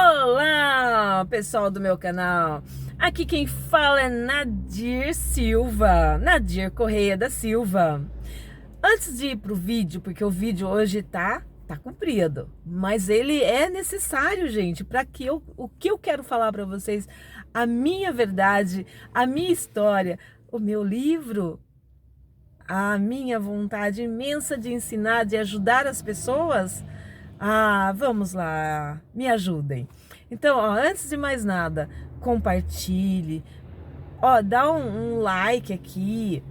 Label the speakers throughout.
Speaker 1: Olá, pessoal do meu canal. Aqui quem fala é Nadir Silva, Nadir Correia da Silva. Antes de ir pro vídeo, porque o vídeo hoje tá comprido, mas ele é necessário, gente, para que o que eu quero falar para vocês, a minha verdade, a minha história, o meu livro, a minha vontade imensa de ensinar, de ajudar as pessoas. Vamos lá, me ajudem. Então, antes de mais nada, compartilhe, dá um like aqui,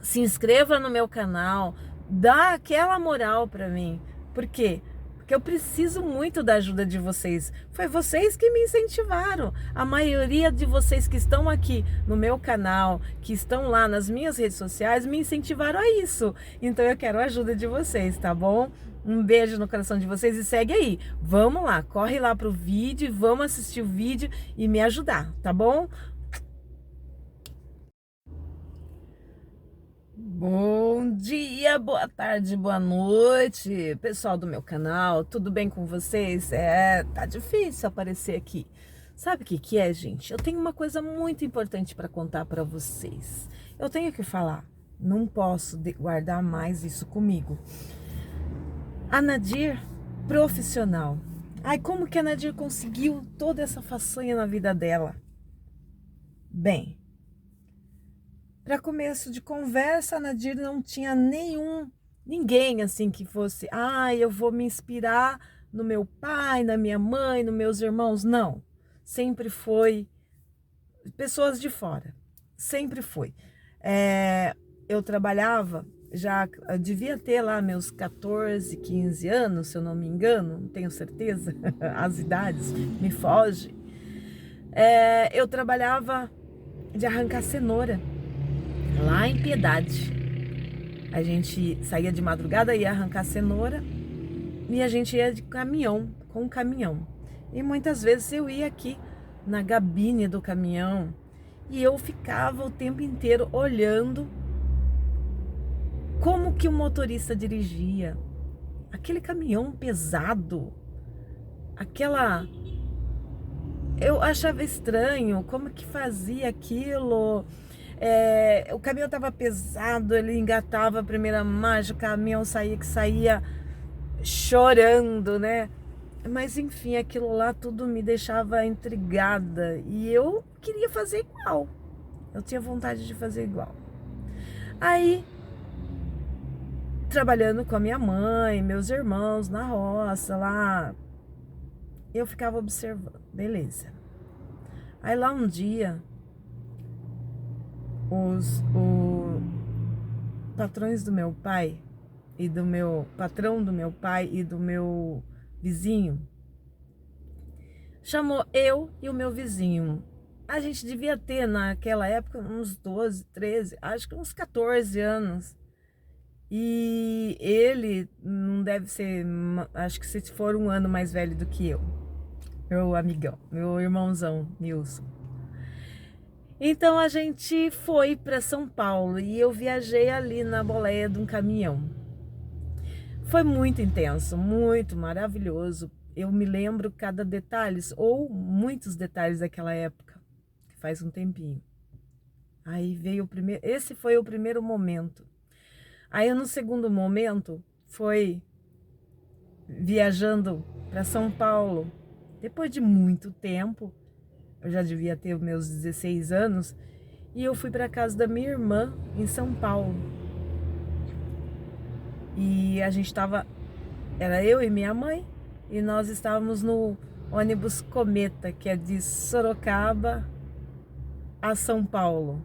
Speaker 1: se inscreva no meu canal, dá aquela moral para mim. Por quê? Porque eu preciso muito da ajuda de vocês. Foi vocês que me incentivaram. A maioria de vocês que estão aqui no meu canal, que estão lá nas minhas redes sociais, me incentivaram a isso. Então eu quero a ajuda de vocês, tá bom? Um beijo no coração de vocês e segue aí. Vamos lá, corre lá pro vídeo, vamos assistir o vídeo e me ajudar, tá bom? Bom dia, boa tarde, boa noite, pessoal do meu canal, tudo bem com vocês? Tá difícil aparecer aqui. Sabe o que é, gente? Eu tenho uma coisa muito importante para contar para vocês. Eu tenho que falar, não posso guardar mais isso comigo. A Nadir, profissional. Como que a Nadir conseguiu toda essa façanha na vida dela? Bem, para começo de conversa, a Nadir não tinha ninguém assim que fosse, eu vou me inspirar no meu pai, na minha mãe, nos meus irmãos. Não, sempre foi pessoas de fora, sempre foi. Eu trabalhava, eu devia ter lá meus 14, 15 anos, se eu não me engano, não tenho certeza, as idades me fogem. Eu trabalhava de arrancar cenoura lá em Piedade. A gente saía de madrugada, ia arrancar cenoura e a gente ia de caminhão, com caminhão. E muitas vezes eu ia aqui na gabine do caminhão e eu ficava o tempo inteiro olhando como que o motorista dirigia. Aquele caminhão pesado, eu achava estranho como que fazia aquilo. O caminhão estava pesado, ele engatava a primeira marcha, o caminhão saía chorando, né? Mas enfim, aquilo lá tudo me deixava intrigada e eu queria fazer igual. Eu tinha vontade de fazer igual. Aí, trabalhando com a minha mãe, meus irmãos na roça lá, eu ficava observando, beleza. Aí lá um dia, os patrões do meu pai e do meu patrão do meu pai e do meu vizinho chamou eu e o meu vizinho. A gente devia ter naquela época uns 12, 13, acho que uns 14 anos. E ele não deve ser, acho que se for um ano mais velho do que eu. Meu amigão, meu irmãozão, Nilson. Então a gente foi para São Paulo e eu viajei ali na boleia de um caminhão. Foi muito intenso, muito maravilhoso. Eu me lembro cada detalhe, ou muitos detalhes daquela época, que faz um tempinho. Aí veio esse foi o primeiro momento. Aí no segundo momento foi viajando para São Paulo. Depois de muito tempo, eu já devia ter meus 16 anos, e eu fui para casa da minha irmã em São Paulo. E a gente era eu e minha mãe, e nós estávamos no ônibus Cometa, que é de Sorocaba a São Paulo.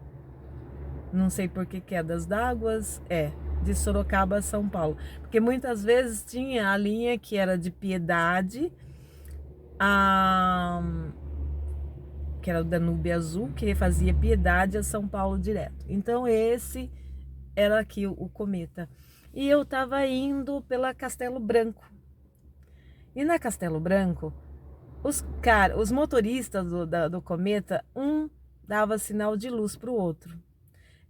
Speaker 1: Não sei por que Quedas d'Águas, de Sorocaba a São Paulo. Porque muitas vezes tinha a linha que era de Piedade, que era o Danúbio Azul, que fazia Piedade a São Paulo direto. Então esse era aqui o Cometa. E eu estava indo pela Castelo Branco. E na Castelo Branco, os motoristas do Cometa, um dava sinal de luz para o outro.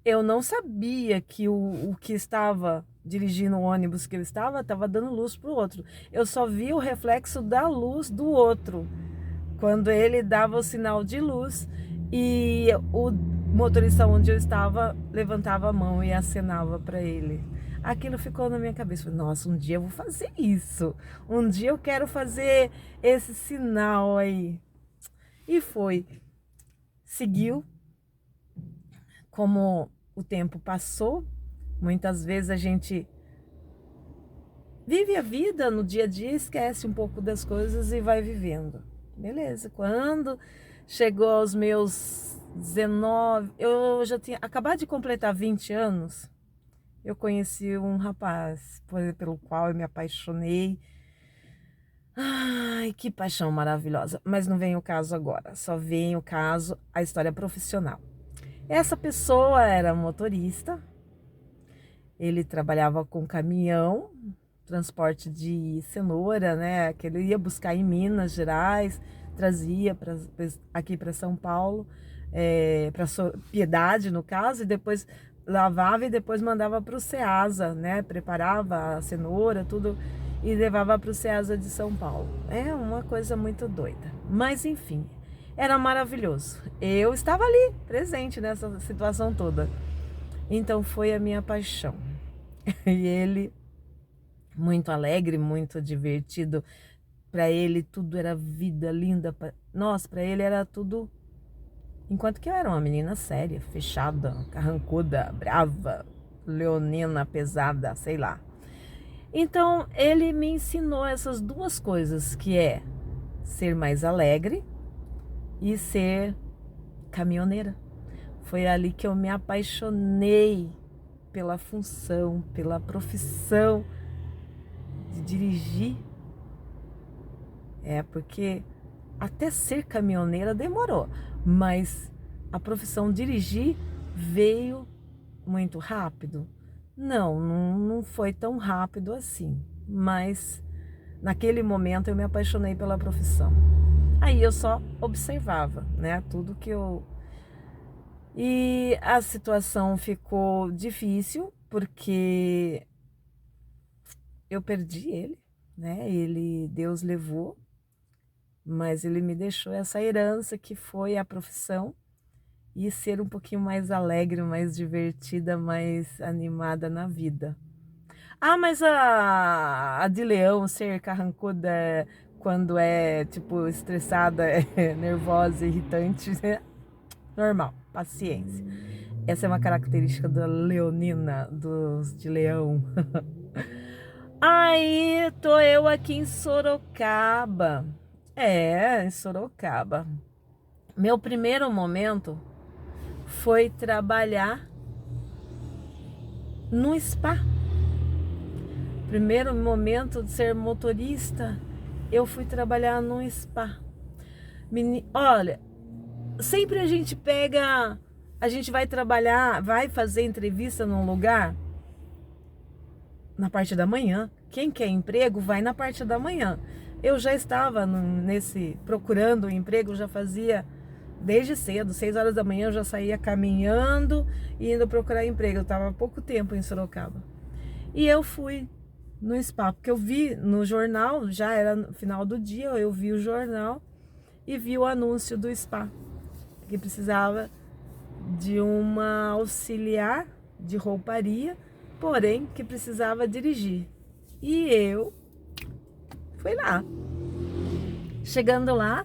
Speaker 1: Eu não sabia que o que estava dirigindo o ônibus que eu estava dando luz para o outro. Eu só vi o reflexo da luz do outro. quando ele dava o sinal de luz e o motorista onde eu estava levantava a mão e acenava para ele. Aquilo ficou na minha cabeça. Falei, nossa, um dia eu vou fazer isso. Um dia eu quero fazer esse sinal aí. E foi. Seguiu. Como o tempo passou, muitas vezes a gente vive a vida no dia a dia, esquece um pouco das coisas e vai vivendo. Beleza. Quando chegou aos meus 19, eu já tinha acabado de completar 20 anos, eu conheci um rapaz pelo qual eu me apaixonei. Ai, que paixão maravilhosa. Mas não vem o caso agora, só vem o caso, a história profissional. Essa pessoa era motorista, ele trabalhava com caminhão, transporte de cenoura, né? Que ele ia buscar em Minas Gerais, trazia aqui para São Paulo, para Piedade no caso, e depois lavava e depois mandava para o Ceasa, né? Preparava a cenoura, tudo e levava para o Ceasa de São Paulo. É uma coisa muito doida, mas enfim, era maravilhoso. Eu estava ali, presente nessa situação toda. Então foi a minha paixão. E ele muito alegre, muito divertido. Para ele tudo era vida linda. Nossa, para ele era tudo. Enquanto que eu era uma menina séria, fechada, carrancuda, brava, leonina, pesada, sei lá. Então ele me ensinou essas duas coisas, que é ser mais alegre e ser caminhoneira. Foi ali que eu me apaixonei pela função, pela profissão de dirigir. Porque até ser caminhoneira demorou, mas a profissão dirigir veio muito rápido. Não foi tão rápido assim, mas naquele momento eu me apaixonei pela profissão. Aí eu só observava, né, tudo que eu... E a situação ficou difícil porque eu perdi ele, né? Deus levou, mas ele me deixou essa herança que foi a profissão e ser um pouquinho mais alegre, mais divertida, mais animada na vida. Ah, mas a de leão ser carrancuda quando é tipo estressada, nervosa, irritante, né? Normal, paciência. Essa é uma característica da leonina, dos de leão. Aí tô eu aqui em Sorocaba. Em Sorocaba. Meu primeiro momento foi trabalhar no spa. Primeiro momento de ser motorista, eu fui trabalhar num spa. Olha, sempre a gente vai trabalhar, vai fazer entrevista num lugar na parte da manhã. Quem quer emprego vai na parte da manhã. Eu já estava procurando um emprego, já fazia desde cedo, 6 horas da manhã eu já saía caminhando e indo procurar emprego. Eu estava há pouco tempo em Sorocaba. E eu fui no spa, porque eu vi no jornal, já era no final do dia, eu vi o jornal e vi o anúncio do spa, que precisava de uma auxiliar de rouparia, porém que precisava dirigir. E eu fui lá. Chegando lá,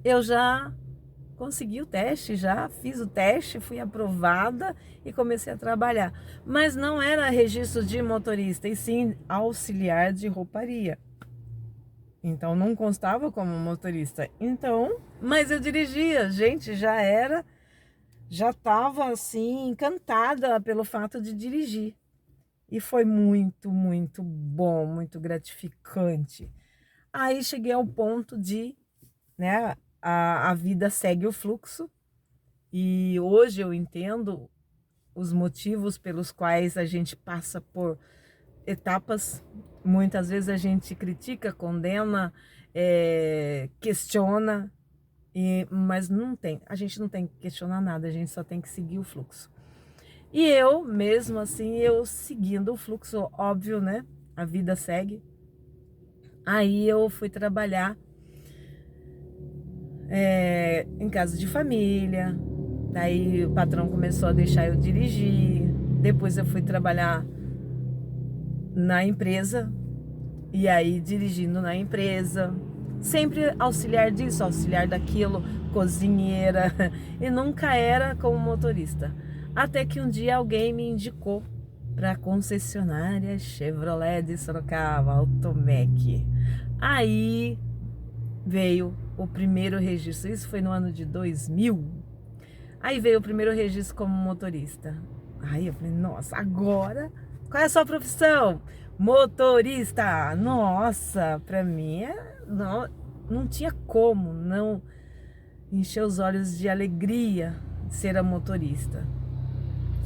Speaker 1: eu já consegui o teste, já fiz o teste, fui aprovada e comecei a trabalhar. Mas não era registro de motorista, e sim auxiliar de rouparia. Então não constava como motorista. Então, mas eu dirigia, gente, já estava assim encantada pelo fato de dirigir. E foi muito, muito bom, muito gratificante. Aí cheguei ao ponto de, né, a vida segue o fluxo. E hoje eu entendo os motivos pelos quais a gente passa por etapas. Muitas vezes a gente critica, condena, questiona, mas a gente não tem que questionar nada, a gente só tem que seguir o fluxo. E eu, mesmo assim, eu seguindo o fluxo, óbvio, né? A vida segue. Aí eu fui trabalhar em casa de família. Daí o patrão começou a deixar eu dirigir. Depois eu fui trabalhar na empresa, e aí dirigindo na empresa, sempre auxiliar disso, auxiliar daquilo, cozinheira, e nunca era como motorista. Até que um dia alguém me indicou para a concessionária Chevrolet de Sorocaba, Automec. Aí veio o primeiro registro, isso foi no ano de 2000. Aí veio o primeiro registro como motorista. Aí eu falei, nossa, agora, qual é a sua profissão? Motorista. Nossa, pra mim não tinha como não encher os olhos de alegria de ser a motorista.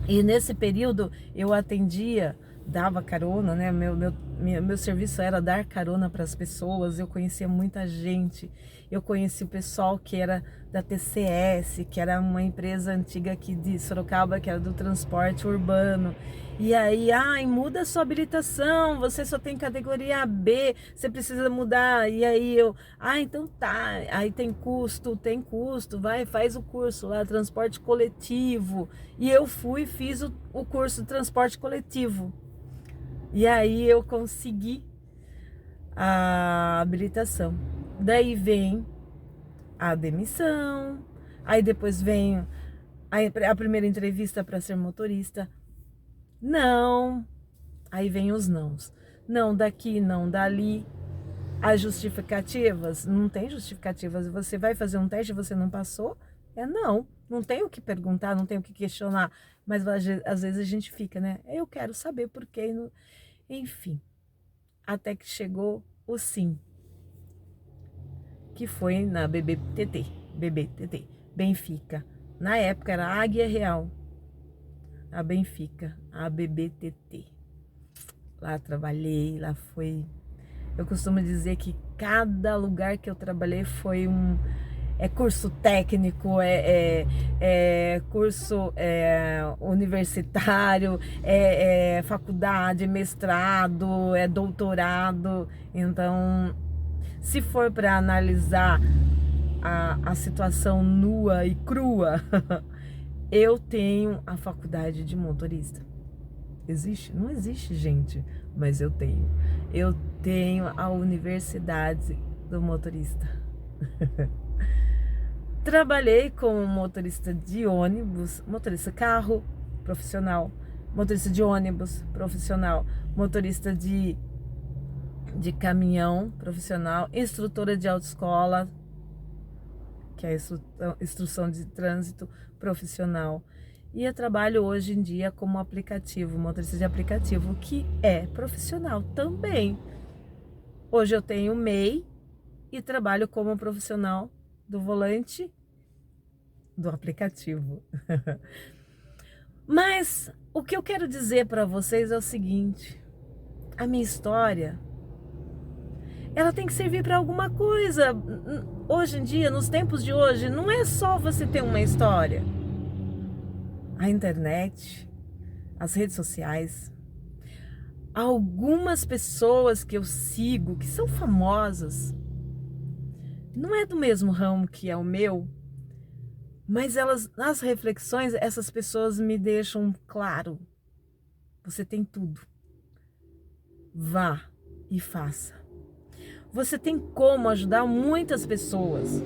Speaker 1: E nesse período eu atendia, dava carona, né? Meu serviço era dar carona para as pessoas. Eu conhecia muita gente. Eu conheci o pessoal que era da TCS, que era uma empresa antiga aqui de Sorocaba, que era do transporte urbano. E aí, muda a sua habilitação, você só tem categoria B, você precisa mudar. E aí então tá, aí tem custo, vai, faz o curso lá, transporte coletivo. E eu fiz o curso de transporte coletivo. E aí eu consegui a habilitação. Daí vem a demissão, aí depois vem a primeira entrevista para ser motorista. Não, aí vem os nãos. Não daqui, não dali. As justificativas, não tem justificativas. Você vai fazer um teste e você não passou? Não tem o que perguntar, não tem o que questionar. Mas às vezes a gente fica, né? Eu quero saber por quê. Enfim, até que chegou o sim, que foi na BBTT, Benfica. Na época era Águia Real, a Benfica, a BBTT. Lá trabalhei, lá foi... Eu costumo dizer que cada lugar que eu trabalhei foi curso técnico, curso universitário, faculdade, mestrado, doutorado. Então, se for para analisar a situação nua e crua, eu tenho a faculdade de motorista. Existe? Não existe, gente, mas eu tenho. Eu tenho a universidade do motorista. Trabalhei como motorista de ônibus, motorista carro profissional, motorista de ônibus profissional, motorista de caminhão profissional, instrutora de autoescola, que é a instrução de trânsito profissional. E eu trabalho hoje em dia como aplicativo, motorista de aplicativo, que é profissional também. Hoje eu tenho MEI e trabalho como profissional do volante do aplicativo. Mas o que eu quero dizer para vocês é o seguinte: a minha história, ela tem que servir para alguma coisa. Hoje em dia, nos tempos de hoje, não é só você ter uma história. A internet, as redes sociais, algumas pessoas que eu sigo, que são famosas, não é do mesmo ramo que é o meu, mas elas, nas reflexões, essas pessoas me deixam claro: você tem tudo, vá e faça. Você tem como ajudar muitas pessoas,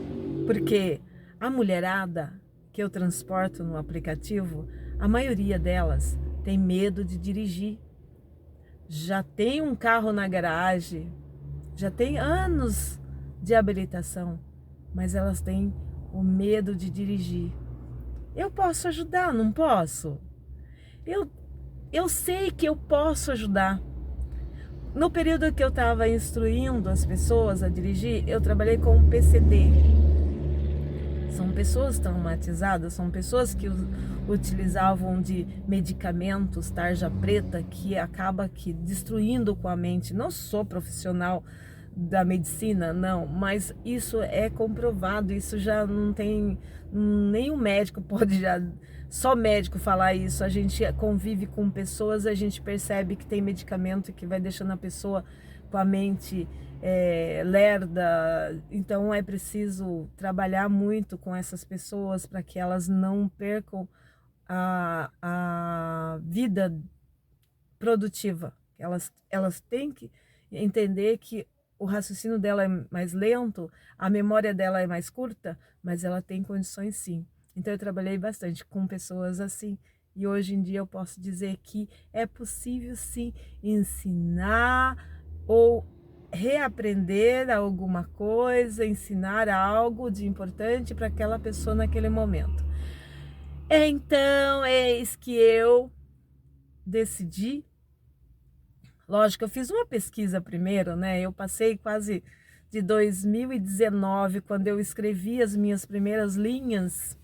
Speaker 1: porque a mulherada que eu transporto no aplicativo, a maioria delas tem medo de dirigir. Já tem um carro na garagem, já tem anos de habilitação, mas elas têm o medo de dirigir. Eu posso ajudar, não posso? Eu sei que eu posso ajudar. No período que eu estava instruindo as pessoas a dirigir, eu trabalhei com PCD. São pessoas traumatizadas, são pessoas que utilizavam de medicamentos, tarja preta, que acaba destruindo com a mente. Não sou profissional da medicina, não, mas isso é comprovado, isso já não tem, nenhum médico pode só médico falar isso. A gente convive com pessoas, a gente percebe que tem medicamento que vai deixando a pessoa com a mente lerda. Então é preciso trabalhar muito com essas pessoas para que elas não percam a vida produtiva. Elas têm que entender que o raciocínio dela é mais lento, a memória dela é mais curta, mas ela tem condições sim. Então eu trabalhei bastante com pessoas assim, e hoje em dia eu posso dizer que é possível sim ensinar ou reaprender alguma coisa, ensinar algo de importante para aquela pessoa naquele momento. Então, eis que eu decidi. Lógico, eu fiz uma pesquisa primeiro, né? Eu passei quase de 2019, quando eu escrevi as minhas primeiras linhas,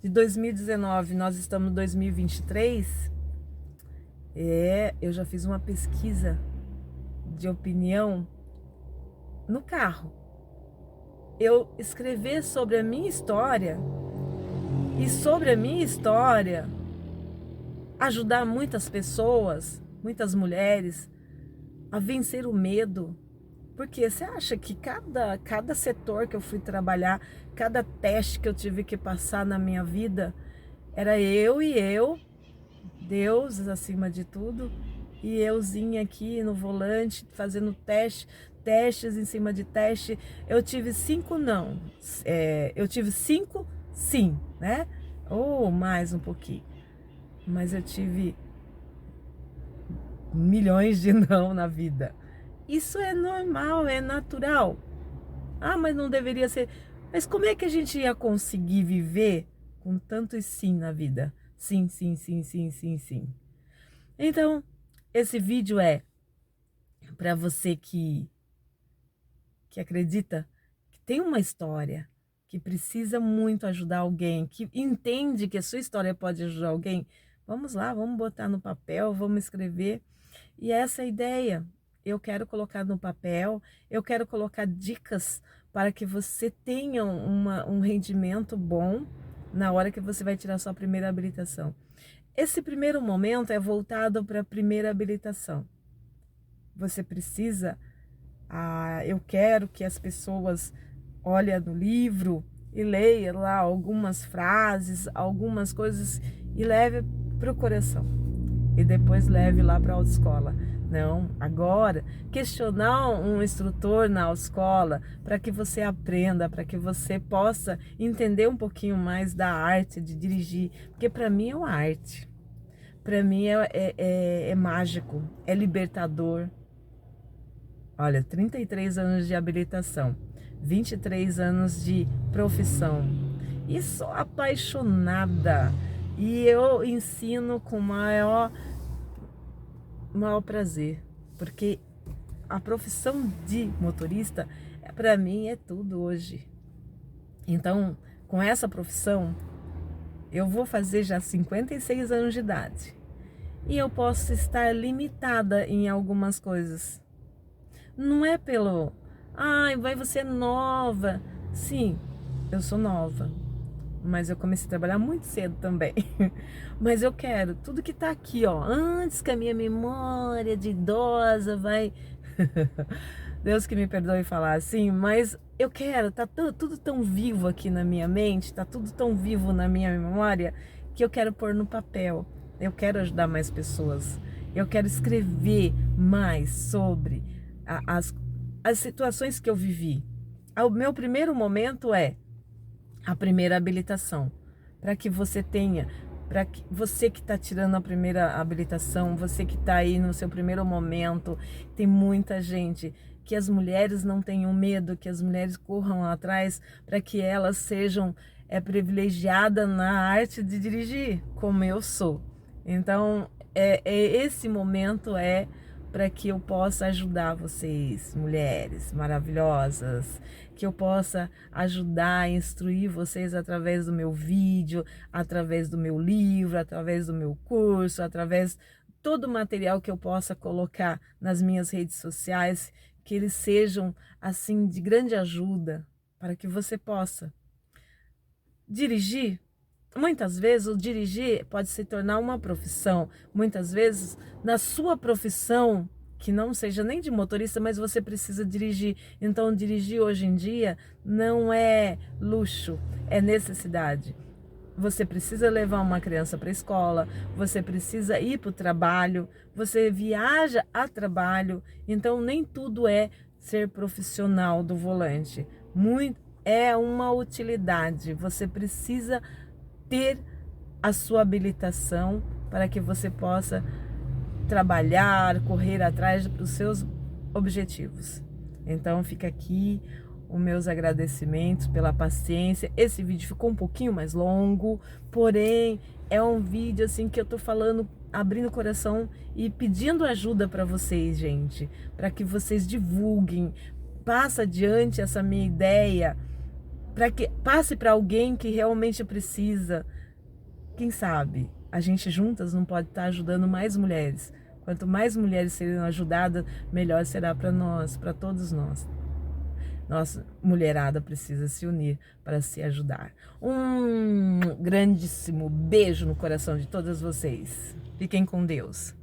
Speaker 1: de 2019, nós estamos em 2023, eu já fiz uma pesquisa de opinião no carro. Eu escrever sobre a minha história e sobre a minha história ajudar muitas pessoas, muitas mulheres a vencer o medo. Porque você acha que cada setor que eu fui trabalhar, cada teste que eu tive que passar na minha vida, era eu e eu, Deus acima de tudo, e euzinha aqui no volante, fazendo testes em cima de teste. Eu tive 5 não, eu tive 5 sim, né? Ou mais um pouquinho. Mas eu tive milhões de não na vida. Isso é normal, é natural. Ah, mas não deveria ser. Mas como é que a gente ia conseguir viver com tantos sim na vida? Sim, sim, sim, sim, sim, sim. Então, esse vídeo é para você que acredita que tem uma história, que precisa muito ajudar alguém, que entende que a sua história pode ajudar alguém. Vamos lá, vamos botar no papel, vamos escrever. E essa é a ideia. Eu quero colocar no papel, eu quero colocar dicas para que você tenha um rendimento bom na hora que você vai tirar sua primeira habilitação. Esse primeiro momento é voltado para a primeira habilitação. Você precisa, eu quero que as pessoas olhem no livro e leiam lá algumas frases, algumas coisas e leve para o coração. E depois leve lá para a autoescola. Não, agora, questionar um instrutor na autoescola para que você aprenda, para que você possa entender um pouquinho mais da arte de dirigir, porque para mim é uma arte, para mim é mágico, é libertador. Olha, 33 anos de habilitação, 23 anos de profissão e sou apaixonada e eu ensino com maior prazer, porque a profissão de motorista para mim é tudo hoje. Então, com essa profissão, eu vou fazer já 56 anos de idade e eu posso estar limitada em algumas coisas. Não é pelo, vai você é nova. Sim, eu sou nova, mas eu comecei a trabalhar muito cedo também. Mas eu quero tudo que tá aqui, ó, antes que a minha memória de idosa vai... Deus que me perdoe falar assim, mas eu quero, tá tudo tão vivo aqui na minha mente, tá tudo tão vivo na minha memória, que eu quero pôr no papel. Eu quero ajudar mais pessoas. Eu quero escrever mais sobre as situações que eu vivi. O meu primeiro momento é a primeira habilitação, para que você tenha, para que você que está tirando a primeira habilitação, você que está aí no seu primeiro momento, tem muita gente, que as mulheres não tenham medo, que as mulheres corram atrás para que elas sejam privilegiadas na arte de dirigir, como eu sou. Então, esse momento para que eu possa ajudar vocês, mulheres maravilhosas, que eu possa ajudar, instruir vocês através do meu vídeo, através do meu livro, através do meu curso, através todo o material que eu possa colocar nas minhas redes sociais, que eles sejam assim de grande ajuda para que você possa dirigir. Muitas vezes o dirigir pode se tornar uma profissão. Muitas vezes na sua profissão que não seja nem de motorista, mas você precisa dirigir. Então, dirigir hoje em dia não é luxo, é necessidade. Você precisa levar uma criança para a escola, você precisa ir para o trabalho, você viaja a trabalho, então nem tudo é ser profissional do volante. Muito é uma utilidade. Você precisa ter a sua habilitação para que você possa trabalhar, correr atrás dos seus objetivos. Então fica aqui os meus agradecimentos pela paciência. Esse vídeo ficou um pouquinho mais longo, porém é um vídeo assim que eu tô falando, abrindo o coração e pedindo ajuda para vocês, gente, para que vocês divulguem, passe adiante essa minha ideia, para que passe para alguém que realmente precisa. Quem sabe a gente juntas não pode estar ajudando mais mulheres. Quanto mais mulheres serem ajudadas, melhor será para nós, para todos nós. Nossa mulherada precisa se unir para se ajudar. Um grandíssimo beijo no coração de todas vocês. Fiquem com Deus.